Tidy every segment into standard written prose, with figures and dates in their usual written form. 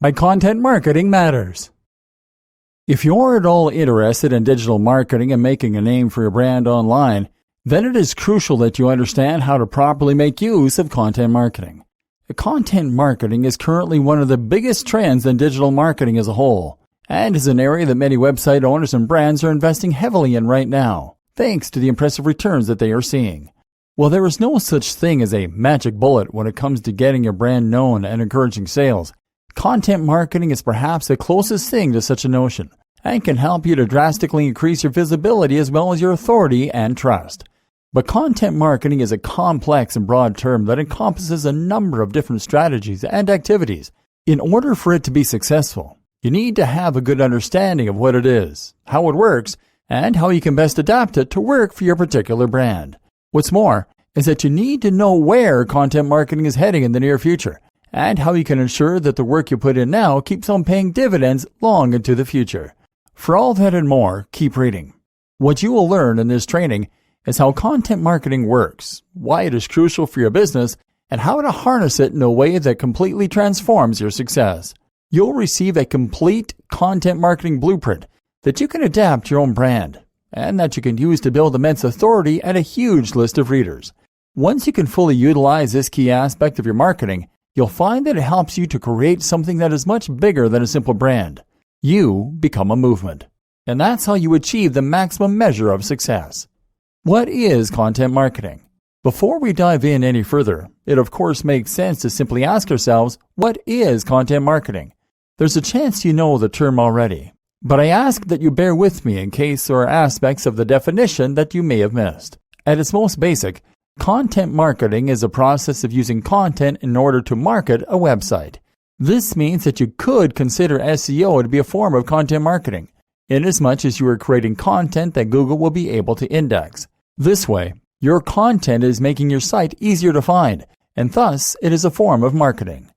Why content marketing matters. If you're at all interested in digital marketing and making a name for your brand online, then it is crucial that you understand how to properly make use of content marketing. Content marketing is currently one of the biggest trends in digital marketing as a whole, and is an area that many website owners and brands are investing heavily in right now, thanks to the impressive returns that they are seeing. While there is no such thing as a magic bullet when it comes to getting your brand known and encouraging sales, content marketing is perhaps the closest thing to such a notion, and can help you to drastically increase your visibility as well as your authority and trust. But content marketing is a complex and broad term that encompasses a number of different strategies and activities. In order for it to be successful, you need to have a good understanding of what it is, how it works, and how you can best adapt it to work for your particular brand. What's more is that you need to know where content marketing is heading in the near future, and how you can ensure that the work you put in now keeps on paying dividends long into the future. For all that and more, keep reading. What you will learn in this training is how content marketing works, why it is crucial for your business, and how to harness it in a way that completely transforms your success. You'll receive a complete content marketing blueprint that you can adapt to your own brand, and that you can use to build immense authority and a huge list of readers. Once you can fully utilize this key aspect of your marketing, you'll find that it helps you to create something that is much bigger than a simple brand. You become a movement, and that's how you achieve the maximum measure of success. What is content marketing? Before we dive in any further, it of course makes sense to simply ask ourselves, what is content marketing? There's a chance you know the term already, but I ask that you bear with me in case there are aspects of the definition that you may have missed. At its most basic, content marketing is a process of using content in order to market a website. This means that you could consider SEO to be a form of content marketing, inasmuch as you are creating content that Google will be able to index. This way, your content is making your site easier to find, and thus it is a form of marketing.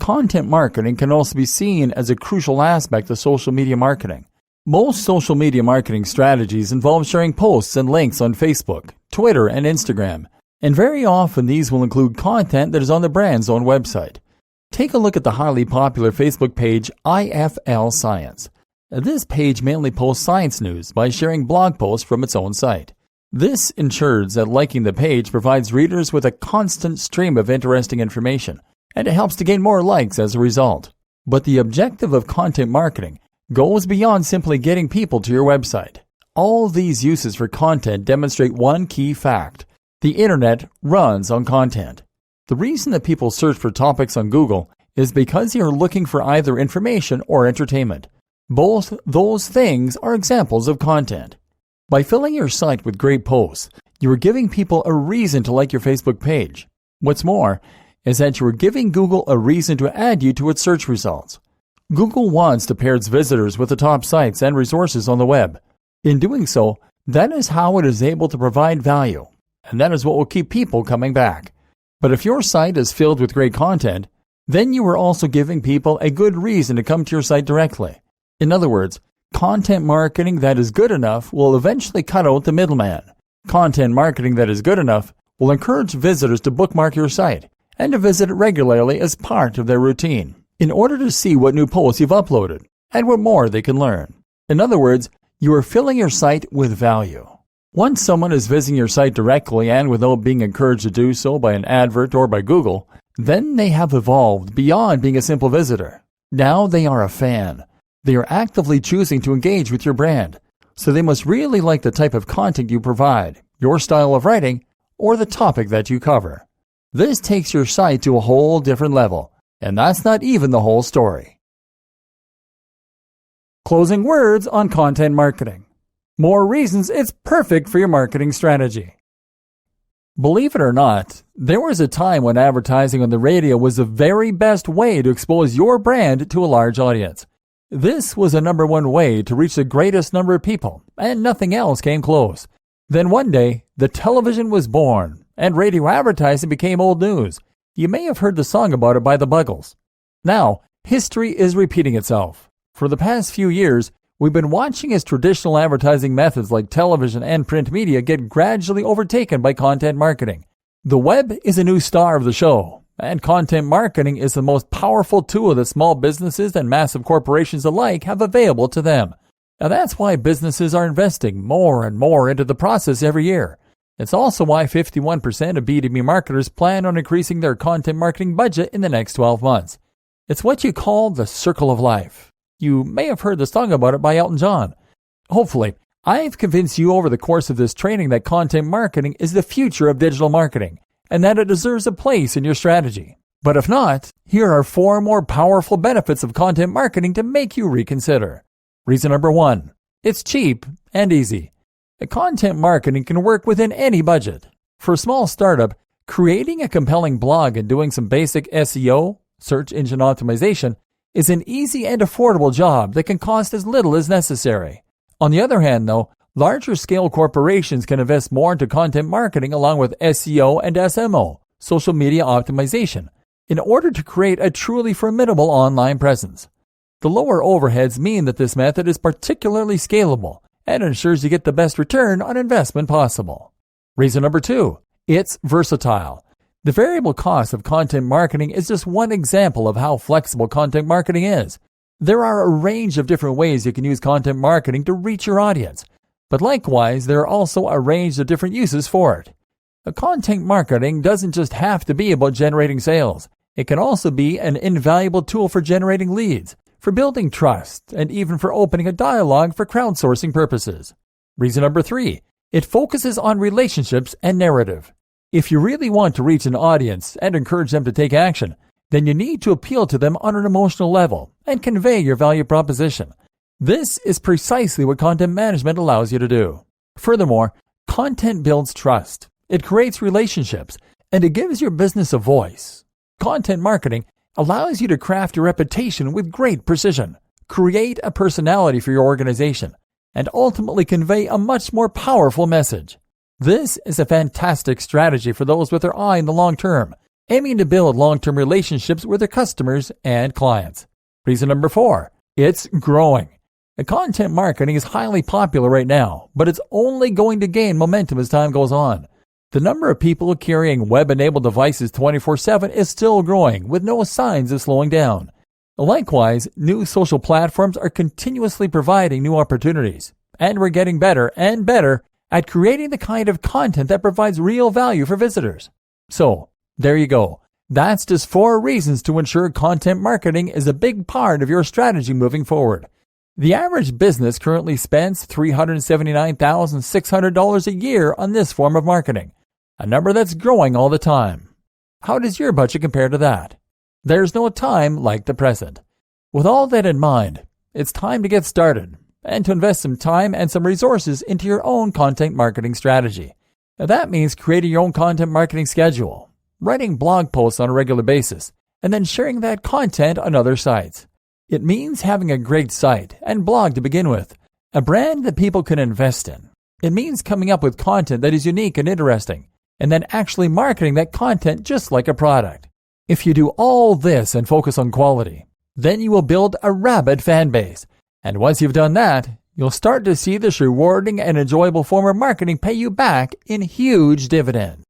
Content marketing can also be seen as a crucial aspect of social media marketing. Most social media marketing strategies involve sharing posts and links on Facebook, Twitter, and Instagram, and very often these will include content that is on the brand's own website. Take a look at the highly popular Facebook page IFL Science. This page mainly posts science news by sharing blog posts from its own site. This ensures that liking the page provides readers with a constant stream of interesting information, and it helps to gain more likes as a result. But the objective of content marketing goes beyond simply getting people to your website. All these uses for content demonstrate one key fact: the internet runs on content. The reason that people search for topics on Google is because they are looking for either information or entertainment. Both those things are examples of content. By filling your site with great posts, you are giving people a reason to like your Facebook page. What's more is that you are giving Google a reason to add you to its search results. Google wants to pair its visitors with the top sites and resources on the web. In doing so, that is how it is able to provide value, and that is what will keep people coming back. But if your site is filled with great content, then you are also giving people a good reason to come to your site directly. In other words, content marketing that is good enough will eventually cut out the middleman. Content marketing that is good enough will encourage visitors to bookmark your site and to visit it regularly as part of their routine, in order to see what new posts you've uploaded and what more they can learn. In other words, you are filling your site with value. Once someone is visiting your site directly and without being encouraged to do so by an advert or by Google, then they have evolved beyond being a simple visitor. Now they are a fan. They are actively choosing to engage with your brand, so they must really like the type of content you provide, your style of writing, or the topic that you cover. This takes your site to a whole different level, and that's not even the whole story. Closing words on content marketing. More reasons it's perfect for your marketing strategy. Believe it or not, there was a time when advertising on the radio was the very best way to expose your brand to a large audience. This was the number one way to reach the greatest number of people, and nothing else came close. Then one day, the television was born, and radio advertising became old news. You may have heard the song about it by the Buggles. Now, history is repeating itself. For the past few years, we've been watching as traditional advertising methods like television and print media get gradually overtaken by content marketing. The web is a new star of the show, And content marketing is the most powerful tool that small businesses and massive corporations alike have available to them. Now that's why businesses are investing more and more into the process every year. It's also why 51% of B2B marketers plan on increasing their content marketing budget in the next 12 months. It's what you call the circle of life. You may have heard the song about it by Elton John. Hopefully, I've convinced you over the course of this training that content marketing is the future of digital marketing and that it deserves a place in your strategy. But if not, here are 4 more powerful benefits of content marketing to make you reconsider. Reason number 1, it's cheap and easy. Content marketing can work within any budget. For a small startup, creating a compelling blog and doing some basic SEO, search engine optimization, is an easy and affordable job that can cost as little as necessary. On the other hand, though, larger scale corporations can invest more into content marketing along with SEO and SMO, social media optimization, in order to create a truly formidable online presence. The lower overheads mean that this method is particularly scalable and ensures you get the best return on investment possible. Reason number 2, it's versatile. The variable cost of content marketing is just one example of how flexible content marketing is. There are a range of different ways you can use content marketing to reach your audience, but likewise, there are also a range of different uses for it. Content marketing doesn't just have to be about generating sales. It can also be an invaluable tool for generating leads, for building trust, and even for opening a dialogue for crowdsourcing purposes. Reason number 3, it focuses on relationships and narrative. If you really want to reach an audience and encourage them to take action, then you need to appeal to them on an emotional level and convey your value proposition. This is precisely what content management allows you to do. Furthermore, content builds trust, it creates relationships, and it gives your business a voice. Content marketing allows you to craft your reputation with great precision, create a personality for your organization, and ultimately convey a much more powerful message. This is a fantastic strategy for those with their eye in the long term, aiming to build long-term relationships with their customers and clients. Reason number 4, it's growing. Content marketing is highly popular right now, but it's only going to gain momentum as time goes on. The number of people carrying web-enabled devices 24/7 is still growing, with no signs of slowing down. Likewise, new social platforms are continuously providing new opportunities, and we're getting better and better at creating the kind of content that provides real value for visitors. So, there you go. That's just 4 reasons to ensure content marketing is a big part of your strategy moving forward. The average business currently spends $379,600 a year on this form of marketing, a number that's growing all the time. How does your budget compare to that? There's no time like the present. With all that in mind, it's time to get started and to invest some time and some resources into your own content marketing strategy. Now, that means creating your own content marketing schedule, writing blog posts on a regular basis, and then sharing that content on other sites. It means having a great site and blog to begin with, a brand that people can invest in. It means coming up with content that is unique and interesting, and then actually marketing that content just like a product. If you do all this and focus on quality, then you will build a rabid fan base. And once you've done that, you'll start to see this rewarding and enjoyable form of marketing pay you back in huge dividends.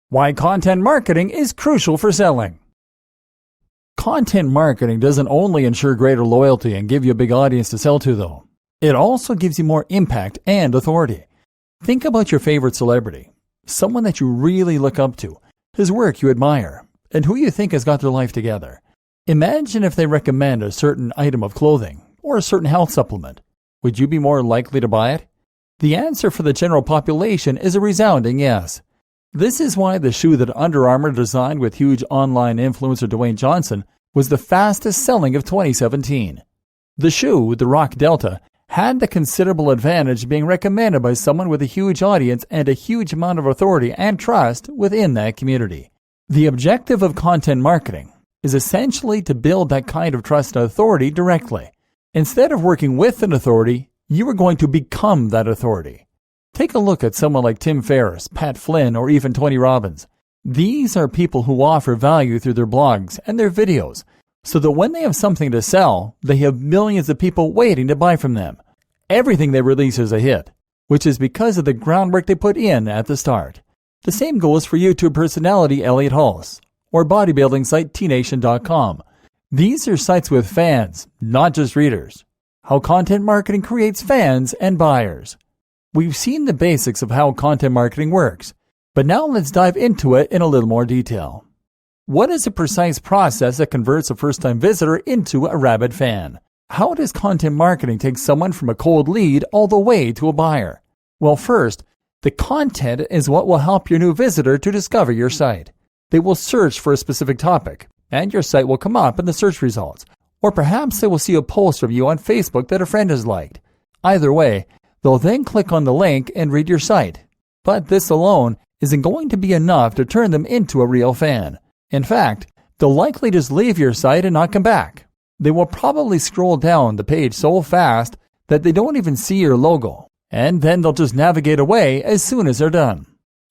Why content marketing is crucial for selling. Content marketing doesn't only ensure greater loyalty and give you a big audience to sell to, though. It also gives you more impact and authority. Think about your favorite celebrity, someone that you really look up to, whose work you admire, and who you think has got their life together. Imagine if they recommend a certain item of clothing or a certain health supplement. Would you be more likely to buy it? The answer for the general population is a resounding yes. This is why the shoe that Under Armour designed with huge online influencer Dwayne Johnson was the fastest selling of 2017. The shoe, the Rock Delta, had the considerable advantage being recommended by someone with a huge audience and a huge amount of authority and trust within that community. The objective of content marketing is essentially to build that kind of trust and authority directly. Instead of working with an authority, you are going to become that authority. Take a look at someone like Tim Ferriss, Pat Flynn, or even Tony Robbins. These are people who offer value through their blogs and their videos, so that when they have something to sell, they have millions of people waiting to buy from them. Everything they release is a hit, which is because of the groundwork they put in at the start. The same goes for YouTube personality Elliot Hulse or bodybuilding site tnation.com. These are sites with fans, not just readers. How content marketing creates fans and buyers. We've seen the basics of how content marketing works, but now let's dive into it in a little more detail. What is a precise process that converts a first-time visitor into a rabid fan? How does content marketing take someone from a cold lead all the way to a buyer? Well, first, the content is what will help your new visitor to discover your site. They will search for a specific topic, and your site will come up in the search results. Or perhaps they will see a post from you on Facebook that a friend has liked. Either way, they'll then click on the link and read your site. But this alone isn't going to be enough to turn them into a real fan. In fact, they'll likely just leave your site and not come back. They will probably scroll down the page so fast that they don't even see your logo, and then they'll just navigate away as soon as they're done.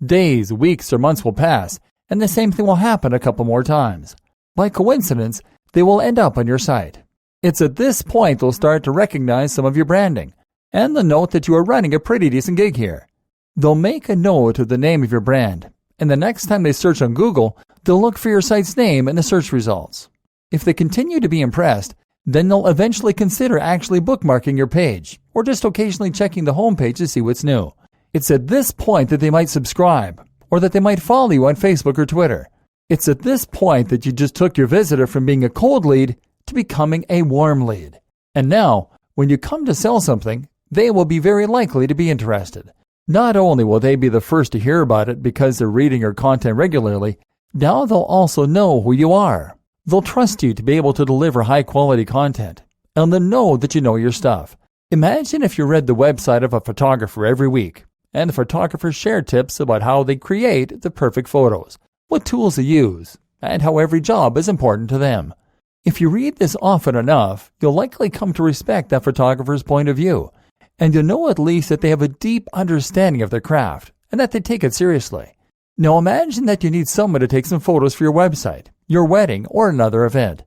Days, weeks, or months will pass, and the same thing will happen a couple more times. By coincidence, they will end up on your site. It's at this point they'll start to recognize some of your branding, and they'll note that you are running a pretty decent gig here. They'll make a note of the name of your brand, and the next time they search on Google, they'll look for your site's name in the search results. If they continue to be impressed, then they'll eventually consider actually bookmarking your page, or just occasionally checking the homepage to see what's new. It's at this point that they might subscribe, or that they might follow you on Facebook or Twitter. It's at this point that you just took your visitor from being a cold lead to becoming a warm lead. And now, when you come to sell something, they will be very likely to be interested. Not only will they be the first to hear about it because they're reading your content regularly, now they'll also know who you are. They'll trust you to be able to deliver high-quality content, and they'll know that you know your stuff. Imagine if you read the website of a photographer every week, and the photographer shared tips about how they create the perfect photos, what tools they use, and how every job is important to them. If you read this often enough, you'll likely come to respect that photographer's point of view, and you'll know at least that they have a deep understanding of their craft, and that they take it seriously. Now imagine that you need someone to take some photos for your website, your wedding, or another event.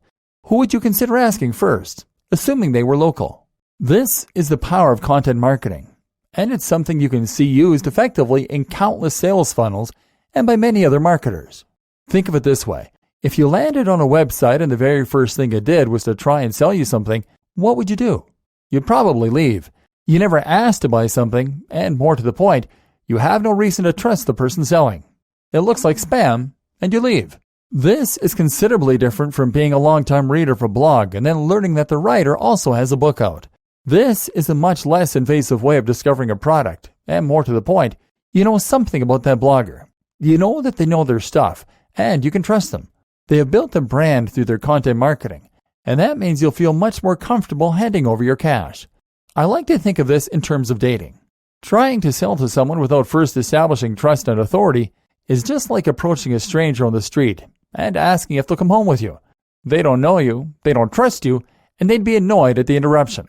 Who would you consider asking first, assuming they were local? This is the power of content marketing, and it's something you can see used effectively in countless sales funnels and by many other marketers. Think of it this way. If you landed on a website and the very first thing it did was to try and sell you something, what would you do? You'd probably leave. You never asked to buy something, and more to the point, you have no reason to trust the person selling. It looks like spam, and you leave. This is considerably different from being a long-time reader of a blog and then learning that the writer also has a book out. This is a much less invasive way of discovering a product, and more to the point, you know something about that blogger. You know that they know their stuff, and you can trust them. They have built a brand through their content marketing, and that means you'll feel much more comfortable handing over your cash. I like to think of this in terms of dating. Trying to sell to someone without first establishing trust and authority is just like approaching a stranger on the street and asking if they'll come home with you. They don't know you, they don't trust you, and they'd be annoyed at the interruption.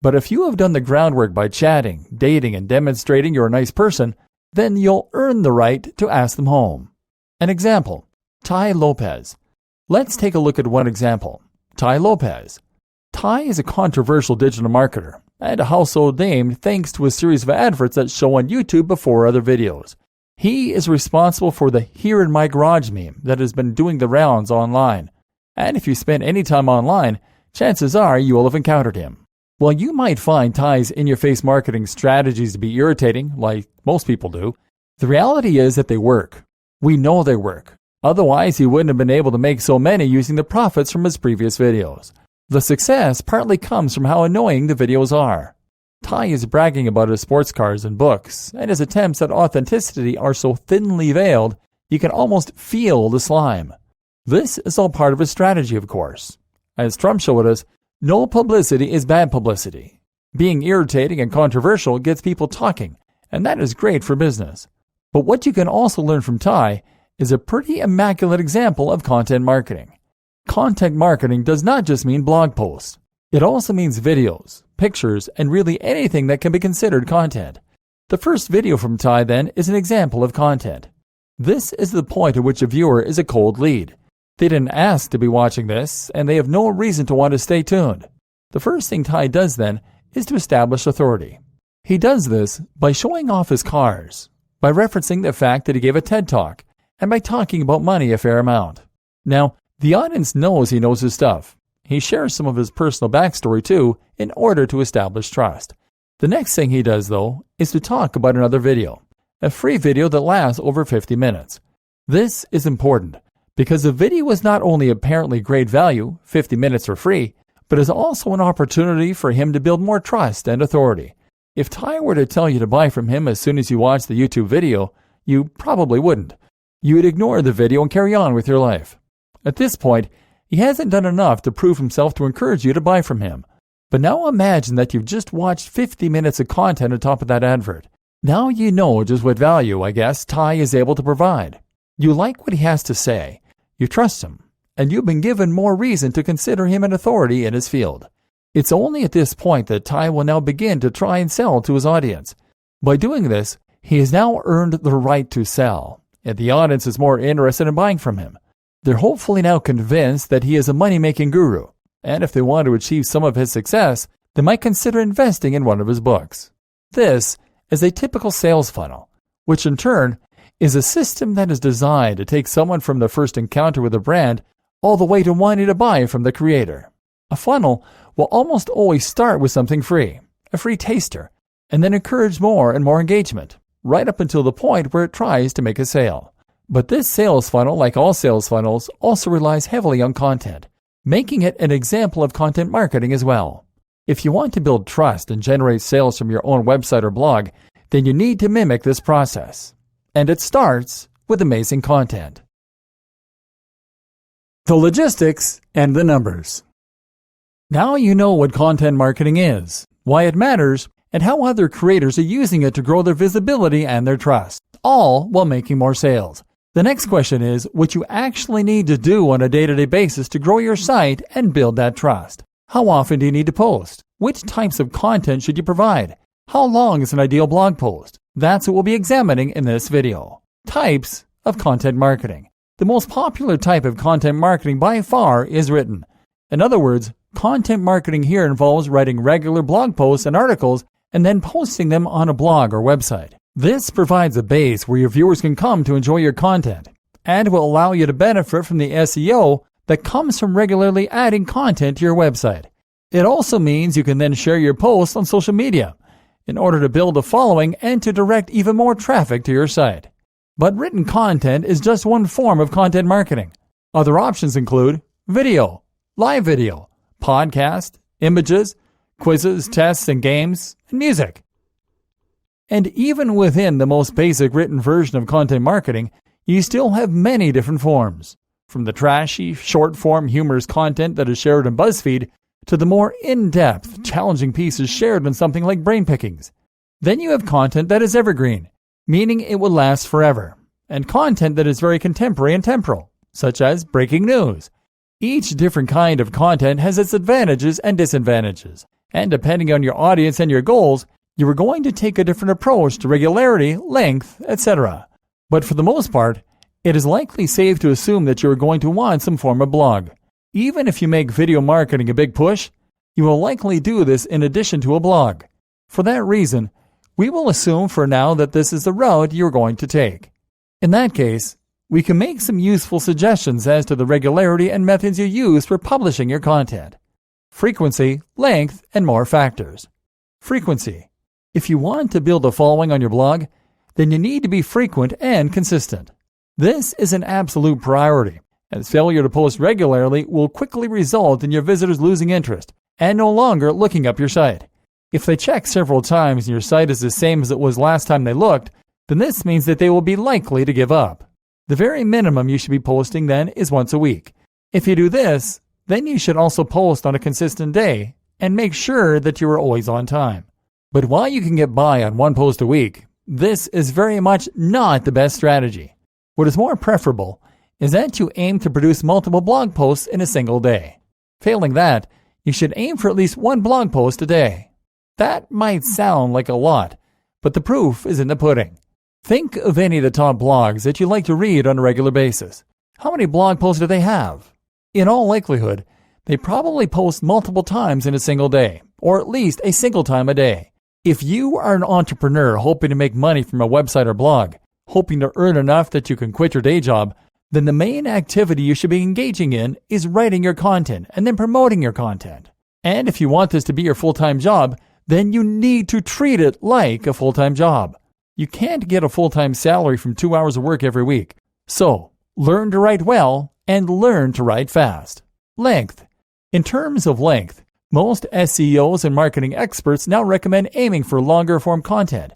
But if you have done the groundwork by chatting, dating, and demonstrating you're a nice person, then you'll earn the right to ask them home. An example, Tai Lopez. Let's take a look at one example. Tai Lopez. Tai is a controversial digital marketer and a household name thanks to a series of adverts that show on YouTube before other videos. He is responsible for the "here in my garage" meme that has been doing the rounds online. And if you spend any time online, chances are you will have encountered him. While you might find Tai's in-your-face marketing strategies to be irritating, like most people do, the reality is that they work. We know they work. Otherwise, he wouldn't have been able to make so many using the profits from his previous videos. The success partly comes from how annoying the videos are. Tai is bragging about his sports cars and books, and his attempts at authenticity are so thinly veiled you can almost feel the slime. This is all part of his strategy, of course. As Trump showed us, no publicity is bad publicity. Being irritating and controversial gets people talking, and that is great for business. But what you can also learn from Tai is a pretty immaculate example of content marketing. Content marketing does not just mean blog posts. It also means videos, pictures, and really anything that can be considered content. The first video from Tai, then, is an example of content. This is the point at which a viewer is a cold lead. They didn't ask to be watching this, and they have no reason to want to stay tuned. The first thing Tai does, then, is to establish authority. He does this by showing off his cars. by referencing the fact that he gave a TED Talk, and by talking about money a fair amount. Now, the audience knows he knows his stuff. He shares some of his personal backstory too in order to establish trust. The next thing he does, though, is to talk about another video, a free video that lasts over 50 minutes. This is important because the video is not only apparently great value, 50 minutes for free, but is also an opportunity for him to build more trust and authority. If Ty were to tell you to buy from him as soon as you watch the YouTube video, you probably wouldn't. You would ignore the video and carry on with your life. At this point, he hasn't done enough to prove himself to encourage you to buy from him. But now imagine that you've just watched 50 minutes of content on top of that advert. Now you know just what value, I guess, Ty is able to provide. You like what he has to say, you trust him, and you've been given more reason to consider him an authority in his field. It's only at this point that Ty will now begin to try and sell to his audience. By doing this, he has now earned the right to sell, and the audience is more interested in buying from him. They're hopefully now convinced that he is a money-making guru, and if they want to achieve some of his success, they might consider investing in one of his books. This is a typical sales funnel, which in turn is a system that is designed to take someone from the first encounter with a brand all the way to wanting to buy from the creator. A funnel will almost always start with something free, a free taster, and then encourage more and more engagement, right up until the point where it tries to make a sale. But this sales funnel, like all sales funnels, also relies heavily on content, making it an example of content marketing as well. If you want to build trust and generate sales from your own website or blog, then you need to mimic this process. And it starts with amazing content. The logistics and the numbers. Now you know what content marketing is, why it matters, and how other creators are using it to grow their visibility and their trust, all while making more sales. The next question is what you actually need to do on a day-to-day basis to grow your site and build that trust. How often do you need to post? Which types of content should you provide? How long is an ideal blog post? That's what we'll be examining in this video. Types of content marketing. The most popular type of content marketing by far is written. In other words, content marketing here involves writing regular blog posts and articles and then posting them on a blog or website. This provides a base where your viewers can come to enjoy your content and will allow you to benefit from the SEO that comes from regularly adding content to your website. It also means you can then share your posts on social media in order to build a following and to direct even more traffic to your site. But written content is just one form of content marketing. Other options include video, live video, podcast, images, quizzes, tests and games, and music. And even within the most basic written version of content marketing, you still have many different forms, from the trashy, short-form, humorous content that is shared on BuzzFeed to the more in-depth, challenging pieces shared on something like Brain Pickings. Then you have content that is evergreen, meaning it will last forever, and content that is very contemporary and temporal, such as breaking news. Each different kind of content has its advantages and disadvantages, and depending on your audience and your goals, you are going to take a different approach to regularity, length, etc. But for the most part, it is likely safe to assume that you are going to want some form of blog. Even if you make video marketing a big push, you will likely do this in addition to a blog. For that reason, we will assume for now that this is the route you are going to take. In that case, we can make some useful suggestions as to the regularity and methods you use for publishing your content. Frequency, length, and more factors. Frequency. If you want to build a following on your blog, then you need to be frequent and consistent. This is an absolute priority, as failure to post regularly will quickly result in your visitors losing interest and no longer looking up your site. If they check several times and your site is the same as it was last time they looked, then this means that they will be likely to give up. The very minimum you should be posting then is once a week. If you do this, then you should also post on a consistent day and make sure that you are always on time. But while you can get by on one post a week, this is very much not the best strategy. What is more preferable is that you aim to produce multiple blog posts in a single day. Failing that, you should aim for at least one blog post a day. That might sound like a lot, but the proof is in the pudding. Think of any of the top blogs that you like to read on a regular basis. How many blog posts do they have? In all likelihood, they probably post multiple times in a single day, or at least a single time a day. If you are an entrepreneur hoping to make money from a website or blog, hoping to earn enough that you can quit your day job, then the main activity you should be engaging in is writing your content and then promoting your content. And if you want this to be your full-time job, then you need to treat it like a full-time job. You can't get a full-time salary from 2 hours of work every week. So, learn to write well and learn to write fast. Length. In terms of length, most SEOs and marketing experts now recommend aiming for longer form content.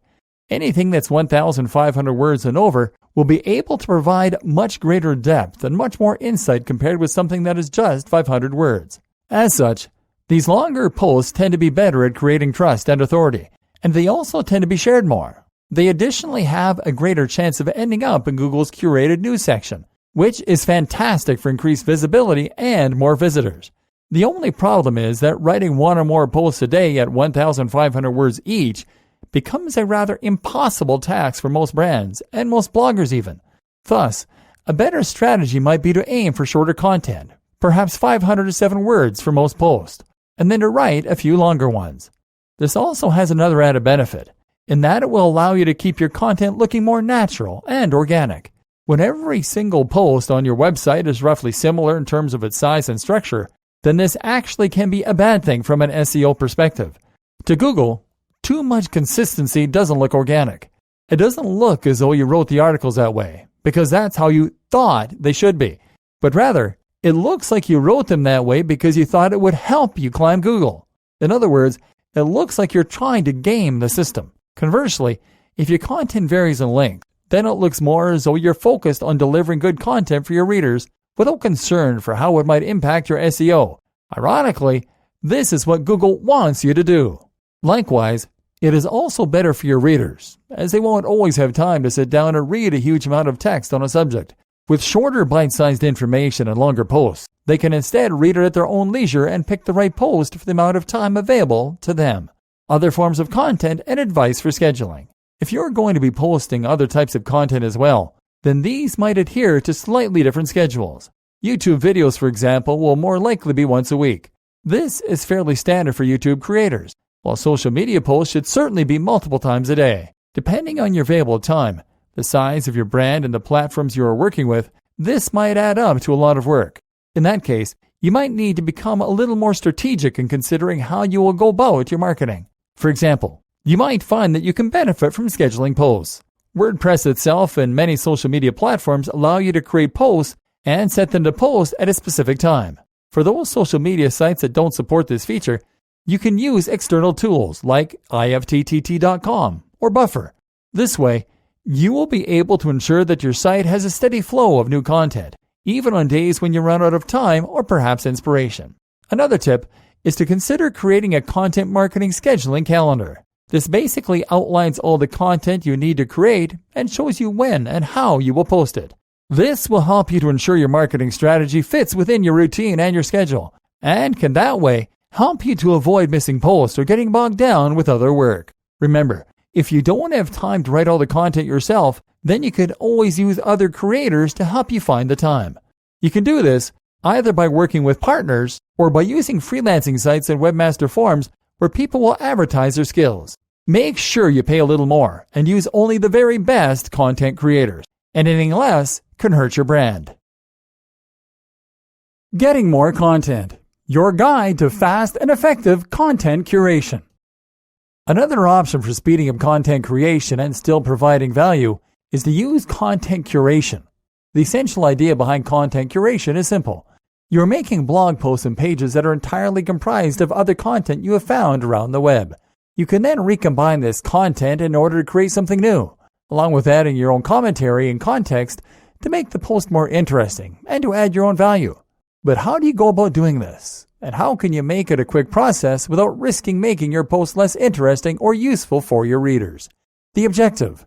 Anything that's 1,500 words and over will be able to provide much greater depth and much more insight compared with something that is just 500 words. As such, these longer posts tend to be better at creating trust and authority, and they also tend to be shared more. They additionally have a greater chance of ending up in Google's curated news section, which is fantastic for increased visibility and more visitors. The only problem is that writing one or more posts a day at 1,500 words each becomes a rather impossible task for most brands and most bloggers even. Thus, a better strategy might be to aim for shorter content, perhaps 500 to 7 words for most posts, and then to write a few longer ones. This also has another added benefit, in that it will allow you to keep your content looking more natural and organic. When every single post on your website is roughly similar in terms of its size and structure, then this actually can be a bad thing from an SEO perspective. To Google, too much consistency doesn't look organic. It doesn't look as though you wrote the articles that way, because that's how you thought they should be. But rather, it looks like you wrote them that way because you thought it would help you climb Google. In other words, it looks like you're trying to game the system. Conversely, if your content varies in length, then it looks more as though you're focused on delivering good content for your readers without concern for how it might impact your SEO. Ironically, this is what Google wants you to do. Likewise, it is also better for your readers, as they won't always have time to sit down and read a huge amount of text on a subject. With shorter bite-sized information and longer posts, they can instead read it at their own leisure and pick the right post for the amount of time available to them. Other forms of content and advice for scheduling. If you're going to be posting other types of content as well, then these might adhere to slightly different schedules. YouTube videos, for example, will more likely be once a week. This is fairly standard for YouTube creators, while social media posts should certainly be multiple times a day. Depending on your available time, the size of your brand and the platforms you are working with, this might add up to a lot of work. In that case, you might need to become a little more strategic in considering how you will go about your marketing. For example, you might find that you can benefit from scheduling posts. WordPress itself and many social media platforms allow you to create posts and set them to post at a specific time. For those social media sites that don't support this feature, you can use external tools like ifttt.com or Buffer. This way, you will be able to ensure that your site has a steady flow of new content, even on days when you run out of time or perhaps inspiration. Another tip is to consider creating a content marketing scheduling calendar. This basically outlines all the content you need to create and shows you when and how you will post it. This will help you to ensure your marketing strategy fits within your routine and your schedule, and can that way help you to avoid missing posts or getting bogged down with other work. Remember, if you don't have time to write all the content yourself, then you could always use other creators to help you find the time. You can do this either by working with partners or by using freelancing sites and webmaster forums where people will advertise their skills. Make sure you pay a little more and use only the very best content creators. Anything less can hurt your brand. Getting more content. Your guide to fast and effective content curation. Another option for speeding up content creation and still providing value is to use content curation. The essential idea behind content curation is simple. You're making blog posts and pages that are entirely comprised of other content you have found around the web. You can then recombine this content in order to create something new, along with adding your own commentary and context to make the post more interesting and to add your own value. But how do you go about doing this? And how can you make it a quick process without risking making your post less interesting or useful for your readers? The objective.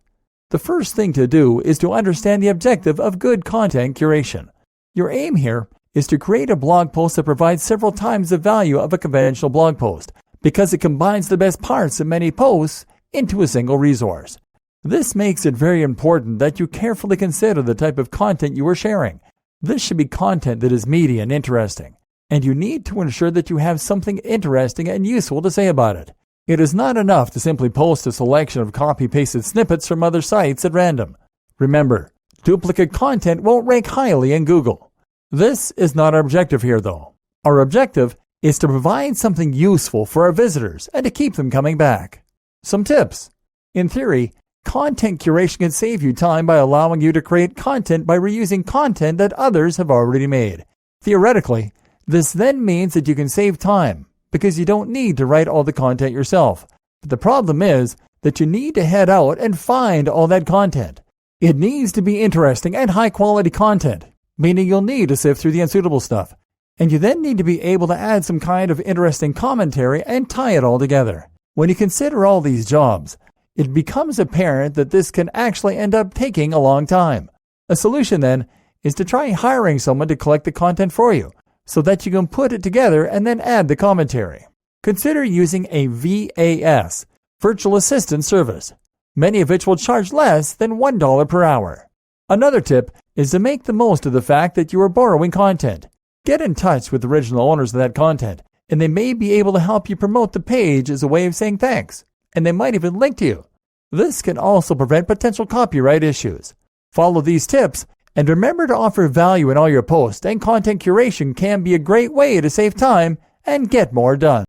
The first thing to do is to understand the objective of good content curation. Your aim here is to create a blog post that provides several times the value of a conventional blog post, because it combines the best parts of many posts into a single resource. This makes it very important that you carefully consider the type of content you are sharing. This should be content that is meaty and interesting, and you need to ensure that you have something interesting and useful to say about it. It is not enough to simply post a selection of copy-pasted snippets from other sites at random. Remember, duplicate content won't rank highly in Google. This is not our objective here, though. Our objective is to provide something useful for our visitors and to keep them coming back. Some tips. In theory, content curation can save you time by allowing you to create content by reusing content that others have already made. Theoretically, this then means that you can save time because you don't need to write all the content yourself. But the problem is that you need to head out and find all that content. It needs to be interesting and high-quality content, meaning you'll need to sift through the unsuitable stuff. And you then need to be able to add some kind of interesting commentary and tie it all together. When you consider all these jobs, it becomes apparent that this can actually end up taking a long time. A solution then is to try hiring someone to collect the content for you so that you can put it together and then add the commentary. Consider using a VAS, virtual assistant service, many of which will charge less than $1 per hour. Another tip is to make the most of the fact that you are borrowing content. Get in touch with the original owners of that content, and they may be able to help you promote the page as a way of saying thanks, and they might even link to you. This can also prevent potential copyright issues. Follow these tips, and remember to offer value in all your posts, and content curation can be a great way to save time and get more done.